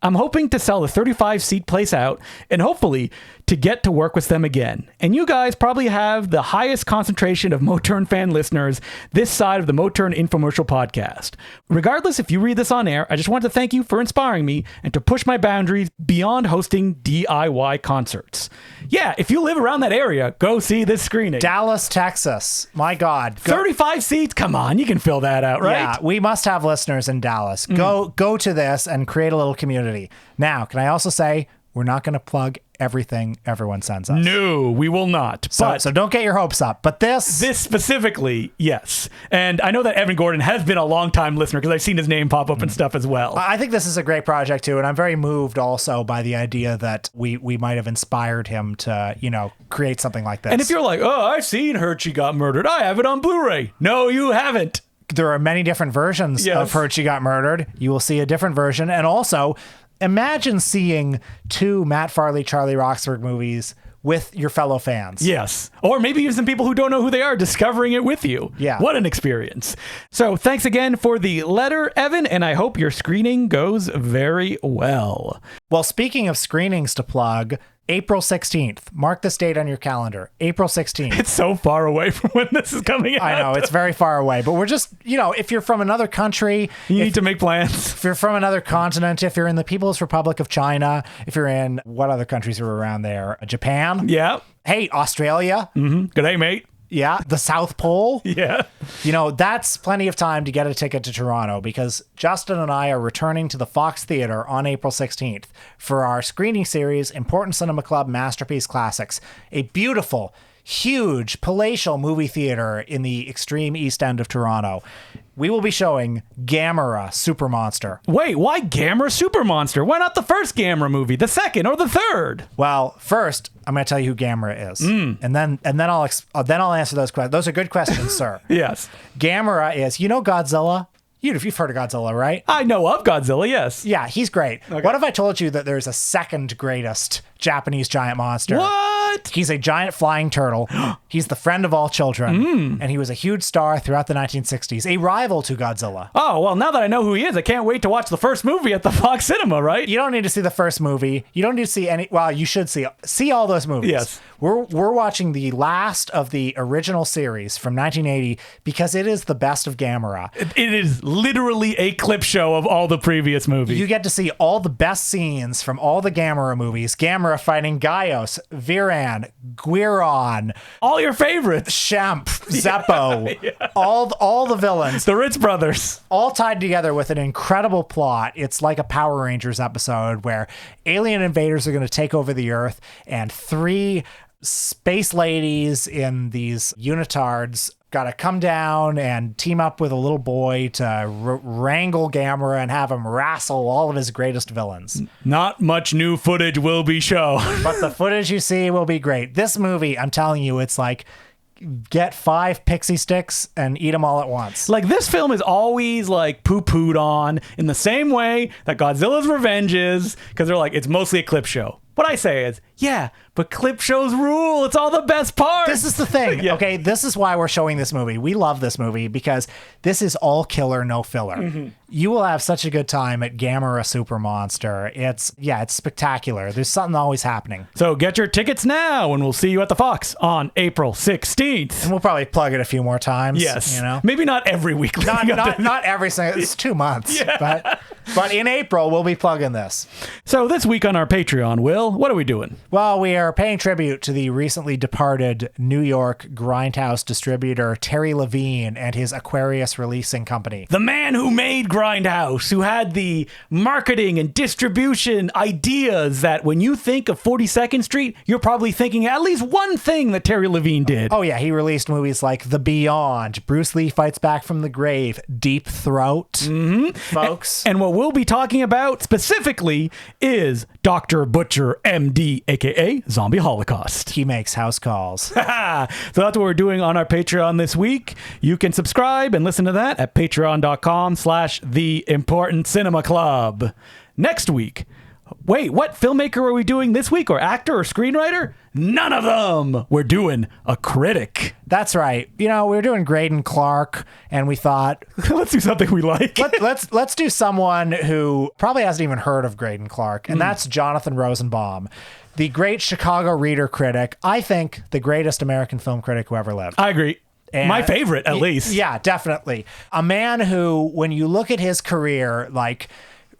I'm hoping to sell the 35-seat place out and hopefully to get to work with them again. And you guys probably have the highest concentration of Moturn fan listeners this side of the Moturn Infomercial podcast. Regardless if you read this on air, I just want to thank you for inspiring me and to push my boundaries beyond hosting DIY concerts. Yeah, if you live around that area, go see this screening. Dallas, Texas. My God. 35 seats? Come on, you can fill that out, right? Yeah, we must have listeners in Dallas. Go to this and create a little community. Now, can I also say, we're not going to plug everything everyone sends us. No, we will not. So don't get your hopes up. But this specifically, yes. And I know that Evan Gordon has been a long-time listener because I've seen his name pop up and stuff as well. I think this is a great project too, and I'm very moved also by the idea that we might have inspired him to, you know, create something like this. And if you're like, oh, I've seen Hurt She Got Murdered, I have it on Blu-ray. No, you haven't. There are many different versions of Hurt She Got Murdered. You will see a different version, and also imagine seeing two Matt Farley, Charlie Roxburgh movies with your fellow fans. Yes. Or maybe even some people who don't know who they are discovering it with you. Yeah. What an experience. So thanks again for the letter, Evan, and I hope your screening goes very well. Well, speaking of screenings to plug, April 16th. Mark this date on your calendar. April 16th. It's so far away from when this is coming out. I know, it's very far away, but we're just, you know, if you're from another country, you need to make plans. If you're from another continent, if you're in the People's Republic of China, if you're in what other countries are around there? Japan? Yeah. Hey, Australia? Mm-hmm. Good day, mate. Yeah, the South Pole. Yeah. You know, that's plenty of time to get a ticket to Toronto because Justin and I are returning to the Fox Theatre on April 16th for our screening series, Important Cinema Club Masterpiece Classics, a beautiful, huge, palatial movie theater in the extreme east end of Toronto. we will be showing Gamera Super Monster. Wait, why Gamera Super Monster? Why not the first Gamera movie, the second, or the third? Well, first, I'm going to tell you who Gamera is, and then I'll answer those questions. Those are good questions, sir. Yes. Gamera is, you know Godzilla? You've heard of Godzilla, right? I know of Godzilla, yes. Yeah, he's great. Okay. What if I told you that there's a second greatest Japanese giant monster? What? He's a giant flying turtle. He's the friend of all children. And he was a huge star throughout the 1960s, a rival to Godzilla. Oh, well, now that I know who he is, I can't wait to watch the first movie at the Fox Cinema, right? You don't need to see the first movie. You don't need to see any. Well, you should see all those movies. Yes. We're watching the last of the original series from 1980 because it is the best of Gamera. It is literally a clip show of all the previous movies. You get to see all the best scenes from all the Gamera movies. Gamera fighting Gaios, Viran, Guiron, all your favorites. Shemp, Zeppo, all the villains. The Ritz brothers. All tied together with an incredible plot. It's like a Power Rangers episode where alien invaders are going to take over the Earth, and 3 space ladies in these unitards got to come down and team up with a little boy to wrangle Gamera and have him wrestle all of his greatest villains. Not much new footage will be shown. But the footage you see will be great. This movie, I'm telling you, it's like get 5 pixie sticks and eat them all at once. Like, this film is always like poo-pooed on in the same way that Godzilla's Revenge is, because they're like, it's mostly a clip show. What I say is, yeah, but clip shows rule. It's all the best part. This is the thing, Yeah. okay? This is why we're showing this movie. We love this movie because this is all killer, no filler. You will have such a good time at Gamera Super Monster. It's spectacular. There's something always happening. So get your tickets now, and we'll see you at the Fox on April 16th. And we'll probably plug it a few more times. Yes. You know? Maybe not every week. Not every single, it's 2 months. Yeah. But in April, we'll be plugging this. So this week on our Patreon, Will, what are we doing? Well, we are paying tribute to the recently departed New York grindhouse distributor Terry Levine and his Aquarius Releasing Company. The man who made Grindhouse, who had the marketing and distribution ideas that when you think of 42nd Street, you're probably thinking at least one thing that Terry Levine did. Oh, yeah. He released movies like The Beyond, Bruce Lee Fights Back from the Grave, Deep Throat, folks. And what we'll be talking about specifically is Dr. Butcher, MD, aka Zombie Holocaust. He makes house calls. So that's what we're doing on our Patreon this week. You can subscribe and listen to that at patreon.com/The Important Cinema Club. Next week, wait, what filmmaker are we doing this week? Or actor or screenwriter? None of them. We're doing a critic. That's right. You know, we were doing Greydon Clark, and we thought, Let's do something we like. let's do someone who probably hasn't even heard of Greydon Clark, and that's Jonathan Rosenbaum, the great Chicago Reader critic. I think the greatest American film critic who ever lived. I agree. And my favorite, at least. Yeah, definitely. A man who, when you look at his career, like,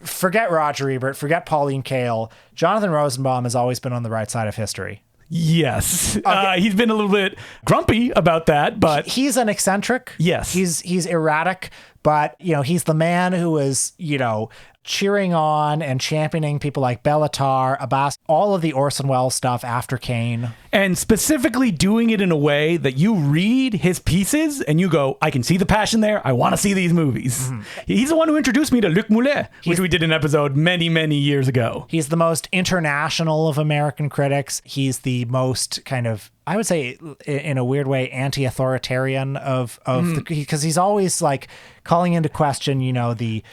forget Roger Ebert, forget Pauline Kael, Jonathan Rosenbaum has always been on the right side of history. Yes. He's been a little bit grumpy about that, but he's an eccentric. Yes. He's erratic, but you know, he's the man who is, you know, cheering on and championing people like Bellatar, Abbas, all of the Orson Welles stuff after Kane. And specifically doing it in a way that you read his pieces and you go, I can see the passion there. I want to see these movies. He's the one who introduced me to Luc Moulet, which we did an episode many, many years ago. He's the most international of American critics. He's the most kind of, I would say, in a weird way, anti-authoritarian because he's always like calling into question, you know, the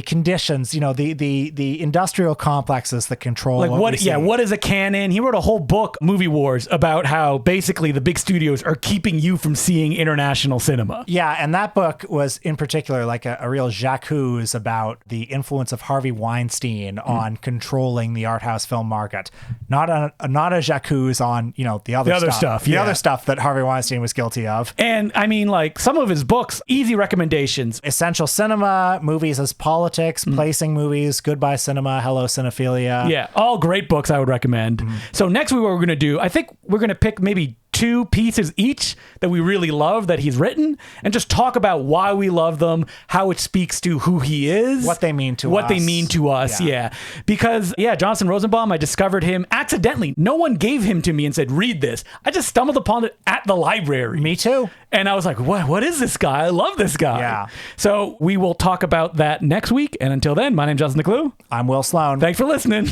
conditions, you know, the industrial complexes that control like what is a canon? He wrote a whole book, Movie Wars, about how basically the big studios are keeping you from seeing international cinema. Yeah, and that book was in particular like a real j'accuse about the influence of Harvey Weinstein on controlling the art house film market. Not a j'accuse on, you know, the other stuff that Harvey Weinstein was guilty of. And I mean, like, some of his books, easy recommendations. Essential Cinema, Movies as Politics, Placing Movies, Goodbye Cinema, Hello Cinephilia. Yeah, all great books I would recommend. So next week what we're going to do, I think we're going to pick maybe 2 pieces each that we really love that he's written, and just talk about why we love them, how it speaks to who he is, what they mean to us. Yeah. Because, Jonathan Rosenbaum, I discovered him accidentally. No one gave him to me and said, read this. I just stumbled upon it at the library. Me too. And I was like, what is this guy? I love this guy. Yeah. So we will talk about that next week. And until then, my name's Justin DeClue. I'm Will Sloan. Thanks for listening.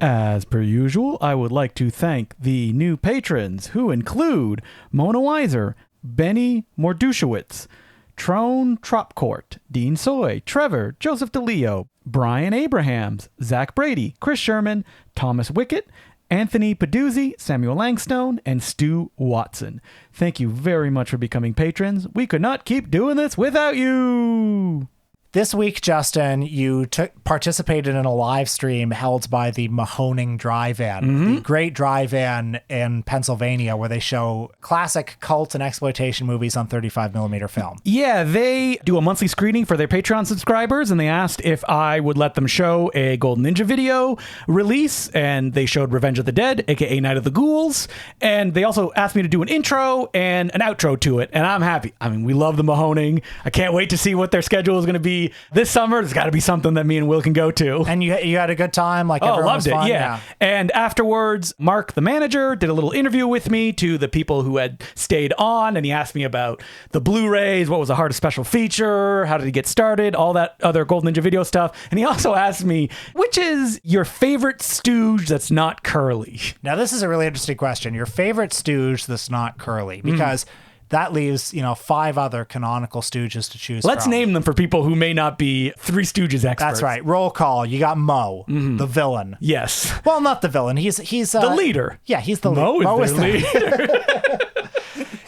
As per usual, I would like to thank the new patrons, who include Mona Weiser, Benny Mordushewitz, Trone Tropcourt, Dean Soy, Trevor, Joseph DeLeo, Brian Abrahams, Zach Brady, Chris Sherman, Thomas Wickett, Anthony Peduzzi, Samuel Langstone, and Stu Watson. Thank you very much for becoming patrons. We could not keep doing this without you. This week, Justin, you participated in a live stream held by the Mahoning Drive-In, the great drive-in in Pennsylvania where they show classic cult and exploitation movies on 35mm film. Yeah, they do a monthly screening for their Patreon subscribers, and they asked if I would let them show a Golden Ninja video release, and they showed Revenge of the Dead, aka Night of the Ghouls, and they also asked me to do an intro and an outro to it, and I'm happy. I mean, we love the Mahoning. I can't wait to see what their schedule is going to be this summer. There's got to be something that me and Will can go to. And you had a good time? Like, everyone loved was it, fun? yeah. And afterwards, Mark, the manager, did a little interview with me to the people who had stayed on, and he asked me about the Blu-rays, what was the hardest special feature, how did he get started, all that other Golden Ninja video stuff. And he also asked me, which is your favorite stooge that's not curly? Now, this is a really interesting question. Your favorite stooge that's not curly, because that leaves, 5 other canonical stooges to choose Let's from. name them for people who may not be Three Stooges experts. That's right. Roll call. You got Mo, the villain. Yes. Well, not the villain. He's the leader. Yeah, he's the Mo is the leader.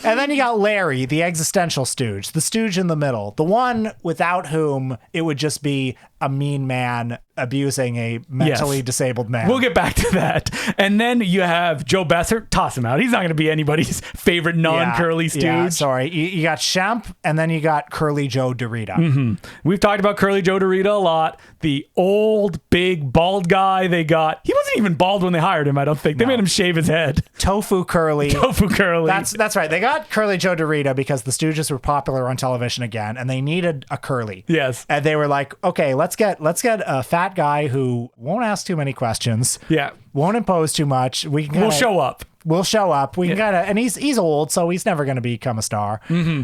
And then you got Larry, the existential stooge, the stooge in the middle, the one without whom it would just be a mean man abusing a mentally disabled man. We'll get back to that. And then you have Joe Besser. Toss him out. He's not going to be anybody's favorite non-curly stooge. Yeah, sorry. You got Shemp, and then you got Curly Joe Dorita. We've talked about Curly Joe Dorita a lot. The old, big, bald guy they got. He wasn't even bald when they hired him, I don't think. They made him shave his head. Tofu Curly. Tofu Curly. That's right. They got Curly Joe Dorita because the Stooges were popular on television again, and they needed a curly. Yes. And they were like, okay, let's get a fat guy who won't ask too many questions. Yeah. Won't impose too much. We'll show up. We'll show up. We can and he's old, so he's never going to become a star.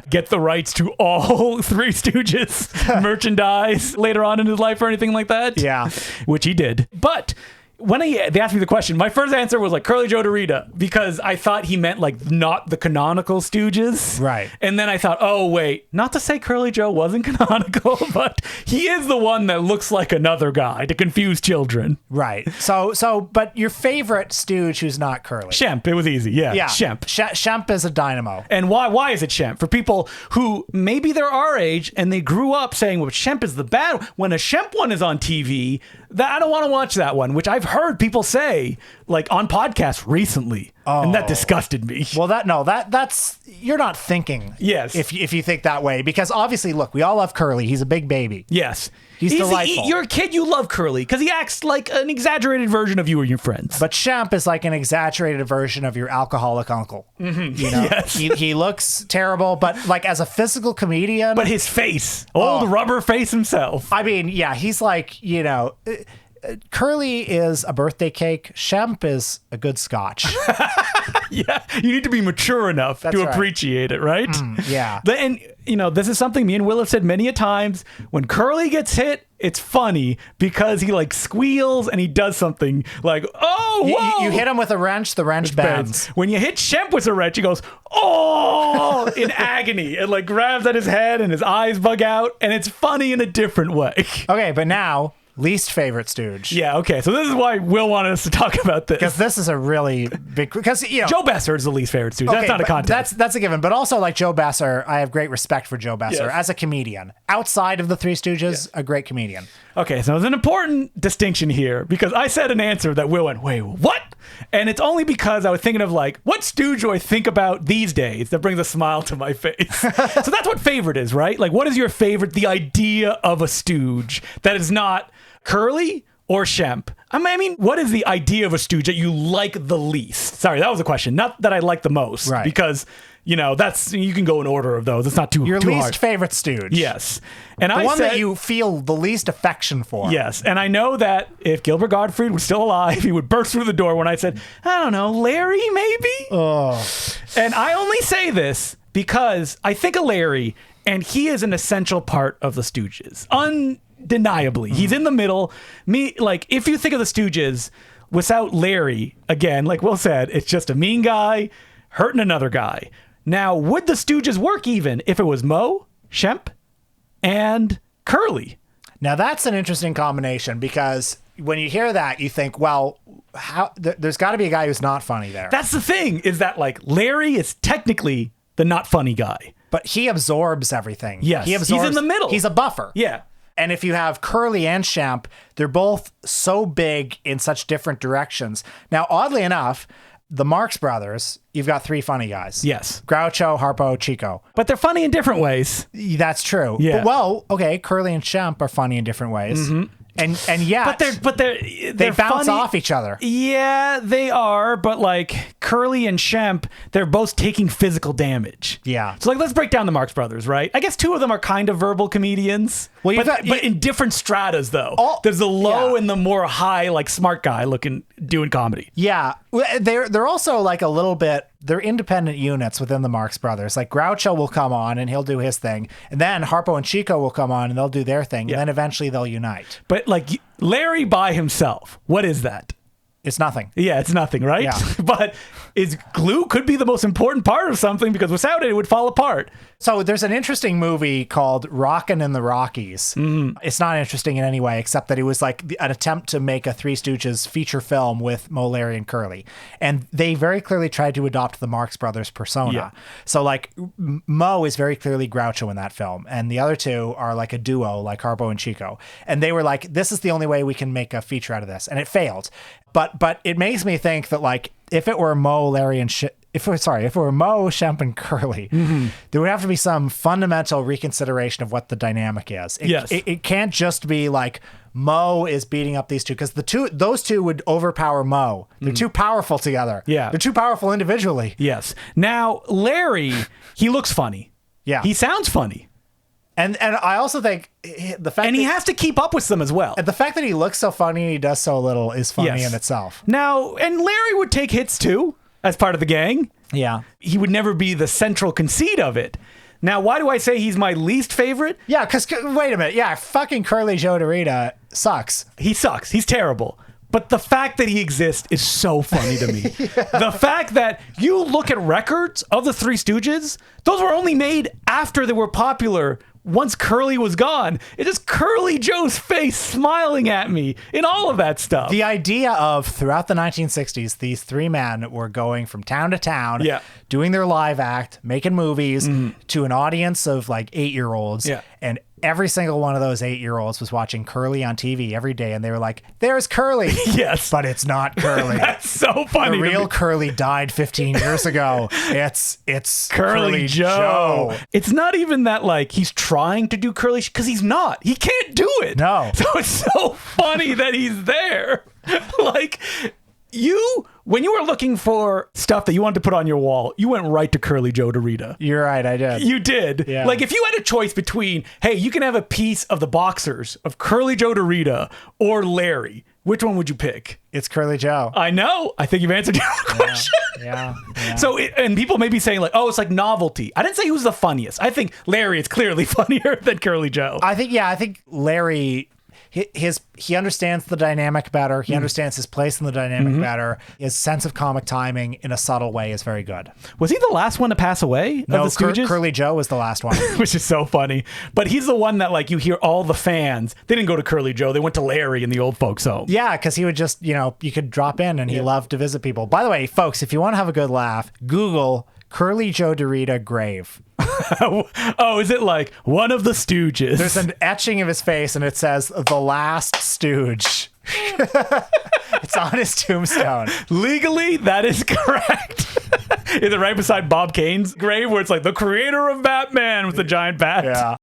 Get the rights to all Three Stooges merchandise later on in his life or anything like that. Yeah. Which he did. But when they asked me the question, my first answer was like Curly Joe Dorita, because I thought he meant like not the canonical Stooges. Right. And then I thought, oh, wait, not to say Curly Joe wasn't canonical, but he is the one that looks like another guy to confuse children. Right. So, but your favorite stooge who's not curly? Shemp. It was easy. Yeah. Shemp. Shemp is a dynamo. And why is it Shemp? For people who maybe they're our age and they grew up saying, well, Shemp is the bad one. When a Shemp one is on TV, I don't want to watch that one, which I've heard people say like on podcasts recently. And that disgusted me. Well, that's you're not thinking. Yes. If you think that way, because obviously, look, we all love Curly. He's a big baby. Yes. He's delightful. You're a kid, you love Curly because he acts like an exaggerated version of you or your friends. But Shemp is like an exaggerated version of your alcoholic uncle. You know, Yes. he looks terrible, but like as a physical comedian. But his face, old rubber face himself. I mean, yeah, he's like, Curly is a birthday cake. Shemp is a good scotch. Yeah, you need to be mature enough to right. appreciate it, right? Yeah. And, this is something me and Will have said many a times. When Curly gets hit, it's funny because he like squeals and he does something like, oh, whoa. You hit him with a wrench, the wrench bends. When you hit Shemp with a wrench, he goes, oh, in agony, and like grabs at his head and his eyes bug out, and it's funny in a different way. Okay, but now, least favorite stooge. Yeah, okay. So this is why Will wanted us to talk about this. Because this is a really big... Because, Joe Besser is the least favorite stooge. That's not a contest. That's a given. But also, like Joe Besser, I have great respect for Joe Besser as a comedian. Outside of the Three Stooges, a great comedian. Okay, so there's an important distinction here because I said an answer that Will went, wait, what? And it's only because I was thinking of like, what stooge do I think about these days that brings a smile to my face? So that's what favorite is, right? Like, what is your favorite, the idea of a stooge that is not curly or Shemp? I mean, what is the idea of a stooge that you like the least? Sorry, that was a question. Not that I like the most, right? Because that's you can go in order of those. It's not too your too least hard. favorite stooge. Yes, and the I one said, that you feel the least affection for. Yes, and I know that if Gilbert Gottfried was still alive, he would burst through the door when I said, I don't know, Larry maybe. Oh, and I only say this because I think of Larry, and he is an essential part of the Stooges. Undeniably, he's in the middle. If you think of the Stooges without Larry, again, like Will said, it's just a mean guy hurting another guy. Now, would the Stooges work even if it was Moe, Shemp, and Curly? Now that's an interesting combination because when you hear that, you think, well, there's got to be a guy who's not funny there. That's the thing, is that Larry is technically the not funny guy. But he absorbs everything. Yes, he's in the middle. He's a buffer. Yeah. And if you have Curly and Shemp, they're both so big in such different directions. Now, oddly enough, the Marx Brothers, you've got three funny guys. Yes. Groucho, Harpo, Chico. But they're funny in different ways. That's true. Yeah. But, okay, Curly and Shemp are funny in different ways. Mm-hmm. And yeah, but they bounce funny off each other. Yeah, they are. But Curly and Shemp, they're both taking physical damage. Yeah. So let's break down the Marx Brothers, right? I guess two of them are kind of verbal comedians. Well, but in different stratas, though. There's the low and the more high, smart guy doing comedy. Yeah, they're also a little bit. They're independent units within the Marx Brothers. Groucho will come on and he'll do his thing, and then Harpo and Chico will come on and they'll do their thing, and then eventually they'll unite. But Larry by himself, what is that? It's nothing. Yeah, it's nothing, right? Yeah. But glue could be the most important part of something, because without it, it would fall apart. So there's an interesting movie called Rockin' in the Rockies. Mm-hmm. It's not interesting in any way, except that it was an attempt to make a Three Stooges feature film with Moe, Larry, and Curly. And they very clearly tried to adopt the Marx Brothers persona. Yeah. So Moe is very clearly Groucho in that film. And the other two are a duo, like Harpo and Chico. And they were this is the only way we can make a feature out of this. And it failed. But it makes me think that if it were Moe, Larry, and if it were Moe, Shemp, and Curly, mm-hmm. there would have to be some fundamental reconsideration of what the dynamic is. It can't just be Moe is beating up these two, because those two would overpower Moe. They're too powerful together. Yeah, they're too powerful individually. Yes. Now Larry, he looks funny. Yeah, he sounds funny. And I also think the fact he has to keep up with them as well. And the fact that he looks so funny and he does so little is funny in itself. Now, and Larry would take hits too as part of the gang. Yeah. He would never be the central conceit of it. Now, why do I say he's my least favorite? Yeah, because wait a minute. Yeah, fucking Curly Joe DeRita sucks. He sucks. He's terrible. But the fact that he exists is so funny to me. The fact that you look at records of the Three Stooges, those were only made after they were popular. Once Curly was gone, it's just Curly Joe's face smiling at me in all of that stuff. The idea of throughout the 1960s, these three men were going from town to town, doing their live act, making movies to an audience of 8-year-olds. Yeah. And every single one of those 8-year-olds was watching Curly on TV every day, and they were like, there's Curly. Yes. But it's not Curly. That's so funny. The real Curly died 15 years ago. It's Curly Joe. It's not even that he's trying to do Curly, because he's not. He can't do it. No. So it's so funny that he's there. When you were looking for stuff that you wanted to put on your wall, you went right to Curly Joe DeRita. You're right, I did. You did. Yeah. If you had a choice between, hey, you can have a piece of the boxers of Curly Joe DeRita or Larry, which one would you pick? It's Curly Joe. I know. I think you've answered your own question. Yeah. So, and people may be saying it's novelty. I didn't say who's the funniest. I think Larry is clearly funnier than Curly Joe. I think Larry... He understands the dynamic better. He understands his place in the dynamic better. His sense of comic timing in a subtle way is very good. Was he the last one to pass away? No, of the Stooges? Curly Joe was the last one. Which is so funny. But he's the one that you hear all the fans. They didn't go to Curly Joe. They went to Larry in the old folks home. Yeah, because he would just, you could drop in and he loved to visit people. By the way, folks, if you want to have a good laugh, Google Curly Joe DeRita grave. Oh, is it one of the Stooges? There's an etching of his face and it says the last Stooge. It's on his tombstone. Legally, that is correct. Is it right beside Bob Kane's grave where it's the creator of Batman with the giant bat? Yeah.